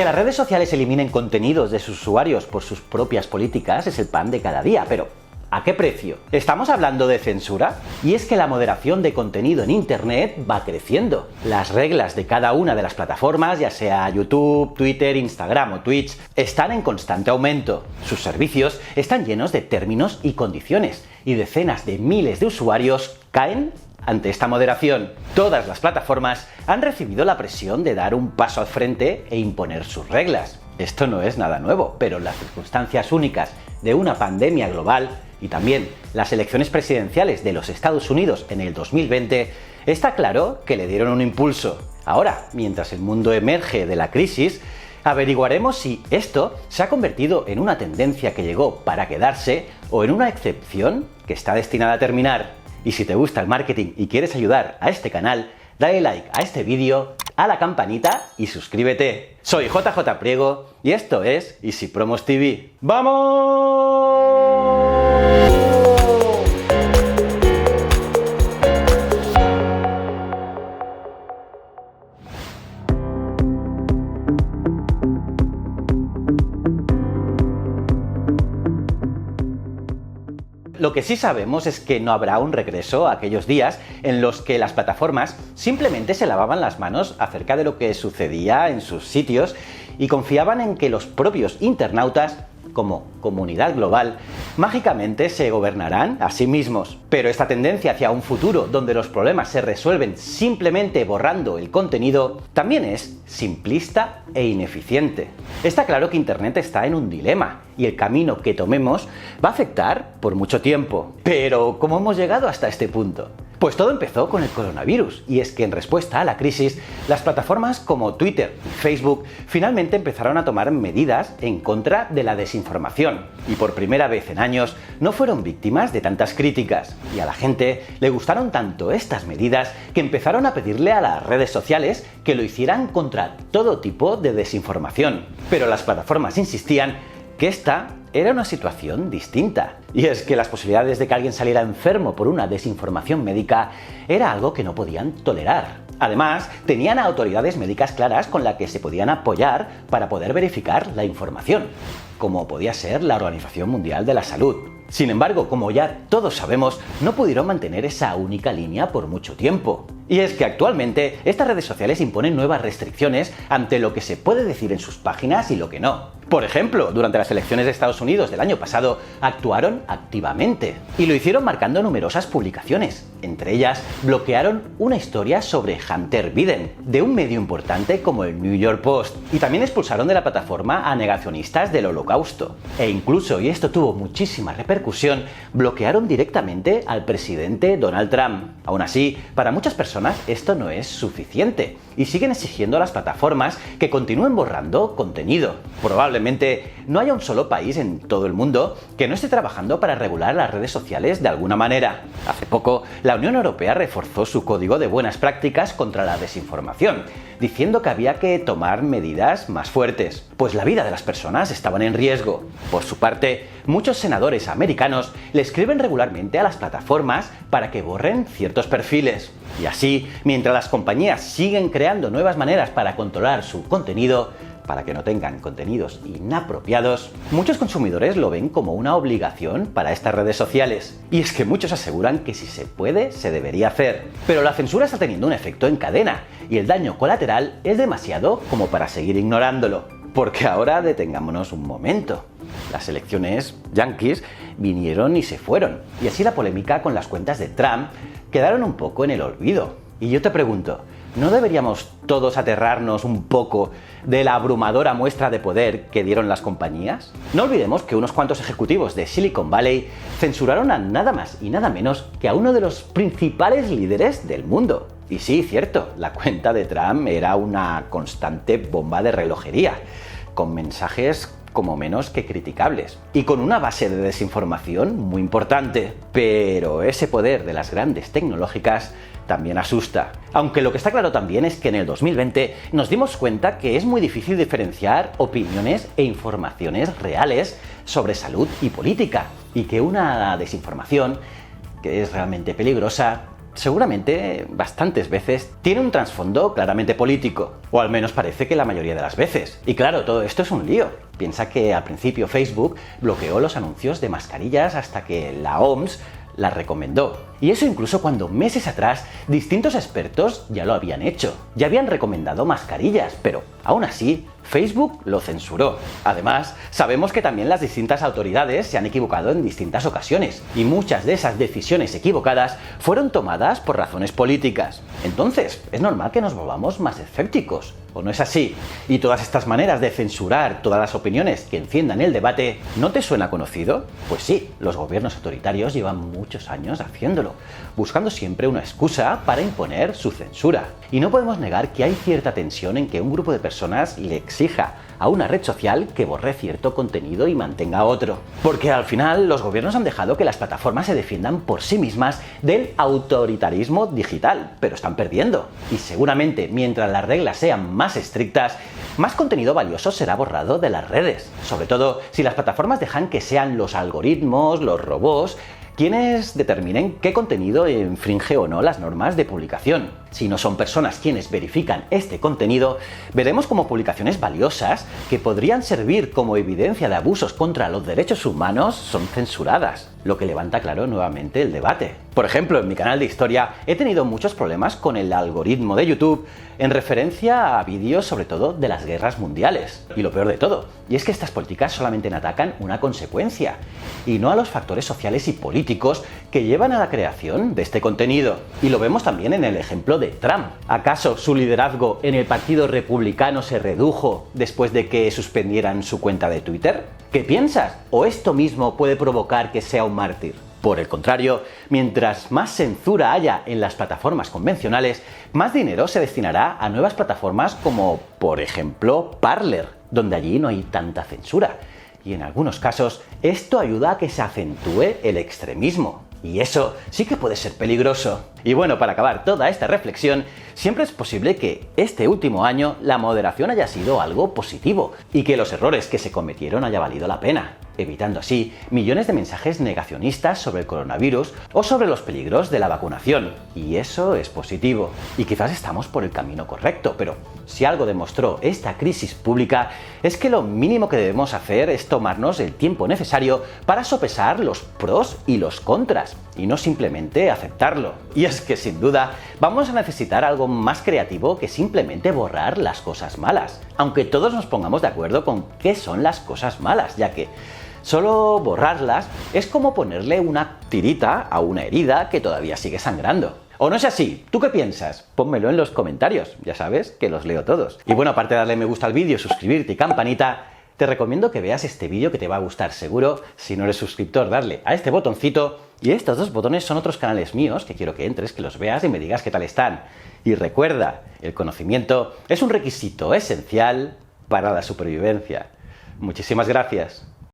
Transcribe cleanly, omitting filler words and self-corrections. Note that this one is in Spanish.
Que las redes sociales eliminen contenidos de sus usuarios por sus propias políticas es el pan de cada día, pero ¿a qué precio? ¿Estamos hablando de censura? Y es que la moderación de contenido en Internet va creciendo. Las reglas de cada una de las plataformas, ya sea YouTube, Twitter, Instagram o Twitch, están en constante aumento. Sus servicios están llenos de términos y condiciones, y decenas de miles de usuarios caen ante esta moderación. Todas las plataformas han recibido la presión de dar un paso al frente e imponer sus reglas. Esto no es nada nuevo, pero las circunstancias únicas de una pandemia global y también las elecciones presidenciales de los Estados Unidos en el 2020, está claro que le dieron un impulso. Ahora, mientras el mundo emerge de la crisis, averiguaremos si esto se ha convertido en una tendencia que llegó para quedarse o en una excepción que está destinada a terminar. Y si te gusta el marketing y quieres ayudar a este canal, dale like a este vídeo, a la campanita y suscríbete. Soy JJ Priego y esto es Easy Promos TV. ¡Vamos! Lo que sí sabemos es que no habrá un regreso a aquellos días en los que las plataformas simplemente se lavaban las manos acerca de lo que sucedía en sus sitios y confiaban en que los propios internautas, como comunidad global, mágicamente se gobernarán a sí mismos. Pero esta tendencia hacia un futuro donde los problemas se resuelven simplemente borrando el contenido también es simplista e ineficiente. Está claro que Internet está en un dilema y el camino que tomemos va a afectar por mucho tiempo. Pero ¿cómo hemos llegado hasta este punto? Pues todo empezó con el coronavirus, y es que en respuesta a la crisis, las plataformas como Twitter y Facebook finalmente empezaron a tomar medidas en contra de la desinformación, y por primera vez en años no fueron víctimas de tantas críticas, y a la gente le gustaron tanto estas medidas que empezaron a pedirle a las redes sociales que lo hicieran contra todo tipo de desinformación. Pero las plataformas insistían que esta era una situación distinta. Y es que las posibilidades de que alguien saliera enfermo por una desinformación médica era algo que no podían tolerar. Además, tenían a autoridades médicas claras con las que se podían apoyar para poder verificar la información, como podía ser la Organización Mundial de la Salud. Sin embargo, como ya todos sabemos, no pudieron mantener esa única línea por mucho tiempo. Y es que actualmente estas redes sociales imponen nuevas restricciones ante lo que se puede decir en sus páginas y lo que no. Por ejemplo, durante las elecciones de Estados Unidos del año pasado, actuaron activamente. Y lo hicieron marcando numerosas publicaciones. Entre ellas, bloquearon una historia sobre Hunter Biden, de un medio importante como el New York Post. Y también expulsaron de la plataforma a negacionistas del Holocausto. E incluso, y esto tuvo muchísima repercusión, bloquearon directamente al presidente Donald Trump. Aún así, para muchas personas esto no es suficiente y siguen exigiendo a las plataformas que continúen borrando contenido. Probablemente no haya un solo país en todo el mundo que no esté trabajando para regular las redes sociales de alguna manera. Hace poco, la Unión Europea reforzó su código de buenas prácticas contra la desinformación, diciendo que había que tomar medidas más fuertes, pues la vida de las personas estaban en riesgo. Por su parte, muchos senadores americanos le escriben regularmente a las plataformas para que borren ciertos perfiles. Y así, mientras las compañías siguen creando nuevas maneras para controlar su contenido, para que no tengan contenidos inapropiados, muchos consumidores lo ven como una obligación para estas redes sociales. Y es que muchos aseguran que si se puede, se debería hacer. Pero la censura está teniendo un efecto en cadena, y el daño colateral es demasiado como para seguir ignorándolo. Porque ahora detengámonos un momento. Las elecciones yanquis vinieron y se fueron, y así la polémica con las cuentas de Trump quedaron un poco en el olvido. Y yo te pregunto, ¿no deberíamos todos aterrarnos un poco de la abrumadora muestra de poder que dieron las compañías? No olvidemos que unos cuantos ejecutivos de Silicon Valley censuraron a nada más y nada menos que a uno de los principales líderes del mundo. Y sí, cierto, la cuenta de Trump era una constante bomba de relojería, con mensajes como menos que criticables, y con una base de desinformación muy importante. Pero ese poder de las grandes tecnológicas también asusta. Aunque lo que está claro también es que en el 2020 nos dimos cuenta que es muy difícil diferenciar opiniones e informaciones reales sobre salud y política, y que una desinformación, que es realmente peligrosa, seguramente bastantes veces tiene un trasfondo claramente político, o al menos parece que la mayoría de las veces. Y claro, todo esto es un lío. Piensa que al principio Facebook bloqueó los anuncios de mascarillas hasta que la OMS la recomendó. Y eso incluso cuando meses atrás distintos expertos ya lo habían hecho. Ya habían recomendado mascarillas, pero aún así Facebook lo censuró. Además, sabemos que también las distintas autoridades se han equivocado en distintas ocasiones, y muchas de esas decisiones equivocadas fueron tomadas por razones políticas. Entonces, es normal que nos volvamos más escépticos, ¿o no es así? Y todas estas maneras de censurar todas las opiniones que enciendan el debate, ¿no te suena conocido? Pues sí, los gobiernos autoritarios llevan muchos años haciéndolo, buscando siempre una excusa para imponer su censura. Y no podemos negar que hay cierta tensión en que un grupo de personas le exija a una red social que borre cierto contenido y mantenga otro. Porque al final los gobiernos han dejado que las plataformas se defiendan por sí mismas del autoritarismo digital, pero están perdiendo. Y seguramente mientras las reglas sean más estrictas, más contenido valioso será borrado de las redes. Sobre todo si las plataformas dejan que sean los algoritmos, los robots, quienes determinen qué contenido infringe o no las normas de publicación. Si no son personas quienes verifican este contenido, veremos como publicaciones valiosas que podrían servir como evidencia de abusos contra los derechos humanos son censuradas, lo que levanta claro nuevamente el debate. Por ejemplo, en mi canal de historia he tenido muchos problemas con el algoritmo de YouTube en referencia a vídeos sobre todo de las guerras mundiales. Y lo peor de todo, y es que estas políticas solamente atacan una consecuencia, y no a los factores sociales y políticos que llevan a la creación de este contenido. Y lo vemos también en el ejemplo de Trump. ¿Acaso su liderazgo en el Partido Republicano se redujo después de que suspendieran su cuenta de Twitter? ¿Qué piensas? ¿O esto mismo puede provocar que sea un mártir? Por el contrario, mientras más censura haya en las plataformas convencionales, más dinero se destinará a nuevas plataformas como, por ejemplo, Parler, donde allí no hay tanta censura. Y en algunos casos, esto ayuda a que se acentúe el extremismo. Y eso sí que puede ser peligroso. Y bueno, para acabar toda esta reflexión, siempre es posible que este último año la moderación haya sido algo positivo y que los errores que se cometieron haya valido la pena, evitando así millones de mensajes negacionistas sobre el coronavirus o sobre los peligros de la vacunación. Y eso es positivo. Y quizás estamos por el camino correcto, pero si algo demostró esta crisis pública es que lo mínimo que debemos hacer es tomarnos el tiempo necesario para sopesar los pros y los contras, y no simplemente aceptarlo. Y es que sin duda vamos a necesitar algo más creativo que simplemente borrar las cosas malas, aunque todos nos pongamos de acuerdo con qué son las cosas malas, ya que solo borrarlas es como ponerle una tirita a una herida que todavía sigue sangrando. ¿O no es así? ¿Tú qué piensas? Pónmelo en los comentarios, ya sabes que los leo todos. Y bueno, aparte de darle me gusta al vídeo, suscribirte y campanita, te recomiendo que veas este vídeo que te va a gustar seguro. Si no eres suscriptor, darle a este botoncito. Y estos dos botones son otros canales míos que quiero que entres, que los veas y me digas qué tal están. Y recuerda, el conocimiento es un requisito esencial para la supervivencia. Muchísimas gracias.